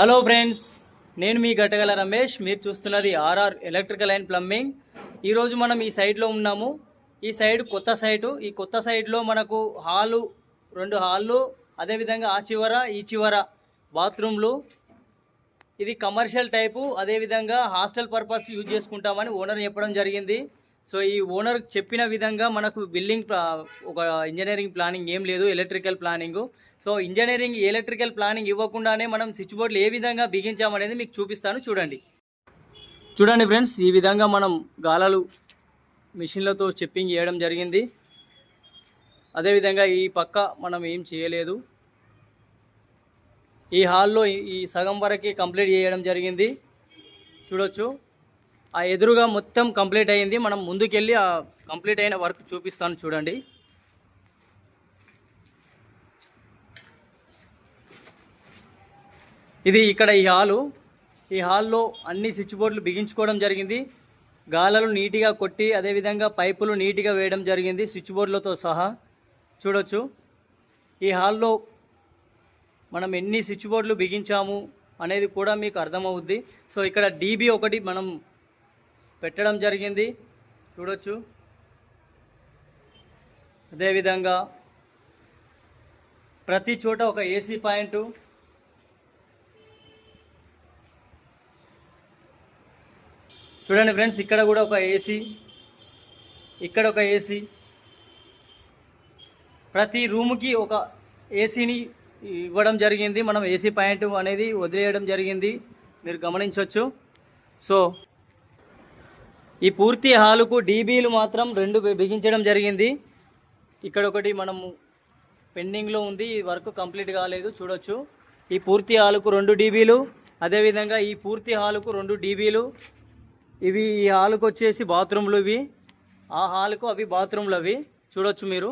Hello friends, నేను మీ గట్టగల రమేష్. మీరు చూస్తున్నది ఆర్ఆర్ ఎలక్ట్రికల్ అండ్ ప్లంబింగ్. ఈరోజు మనం ఈ సైట్లో ఉన్నాము. ఈ సైడ్ కొత్త సైటు. ఈ కొత్త సైట్లో మనకు రెండు హాళ్ళు, అదేవిధంగా ఆ చివర ఈ చివర బాత్రూమ్లు. ఇది కమర్షియల్ టైపు, అదేవిధంగా హాస్టల్ పర్పస్ యూజ్ చేసుకుంటామని ఓనర్ చెప్పడం జరిగింది. సో ఈ ఓనర్ చెప్పిన విధంగా మనకు బిల్డింగ్ ఒక ఇంజనీరింగ్ ప్లానింగ్ ఏం లేదు, electrical planning. So engineering electrical planning ఇవ్వకుండానే మనం స్విచ్ బోర్డులు ఏ విధంగా బిగించామనేది మీకు చూపిస్తాను. చూడండి ఫ్రెండ్స్, ఈ విధంగా మనం గాలాలు మిషన్లతో స్టెప్పింగ్ చేయడం జరిగింది. అదేవిధంగా ఈ పక్క మనం ఏం చేయలేదు. ఈ హాల్లో ఈ సగం వరకే కంప్లీట్ చేయడం జరిగింది. చూడొచ్చు, ఆ ఎదురుగా మొత్తం కంప్లీట్ అయ్యింది. మనం ముందుకెళ్ళి ఆ కంప్లీట్ అయిన వర్క్ చూపిస్తాను. చూడండి, ఇది ఇక్కడ ఈ హాల్లో అన్ని స్విచ్ బోర్డులు బిగించుకోవడం జరిగింది. గాలలు నీట్గా కొట్టి, అదేవిధంగా పైపులు నీట్గా వేయడం జరిగింది స్విచ్ బోర్డులతో సహా. చూడొచ్చు, ఈ హాల్లో మనం ఎన్ని స్విచ్ బోర్డులు బిగించాము అనేది కూడా మీకు అర్థమవుద్ది. సో ఇక్కడ డీబీ ఒకటి మనం పెట్టడం జరిగింది. చూడొచ్చు, అదేవిధంగా ప్రతి చోట ఒక ఏసీ పాయింటు. చూడండి ఫ్రెండ్స్, ఇక్కడ కూడా ఒక ఏసీ, ఇక్కడ ఒక ఏసీ. ప్రతి రూమ్కి ఒక ఏసీని ఇవ్వడం జరిగింది. మనం ఏసీ పాయింట్ అనేది వదిలేయడం జరిగింది, మీరు గమనించవచ్చు. సో ఈ పూర్తి హాలుకు డీబీలు మాత్రం 2 బిగించడం జరిగింది. ఇక్కడ ఒకటి మనము పెండింగ్లో ఉంది, ఈ వర్క్ కంప్లీట్ కాలేదు. చూడొచ్చు, ఈ పూర్తి హాలుకు 2 డీబీలు, అదేవిధంగా ఈ పూర్తి హాలుకు 2 డీబీలు. ఇవి ఈ హాలుకు వచ్చేసి బాత్రూమ్లు, ఇవి ఆ హాలుకు అవి బాత్రూమ్లు అవి. చూడొచ్చు మీరు.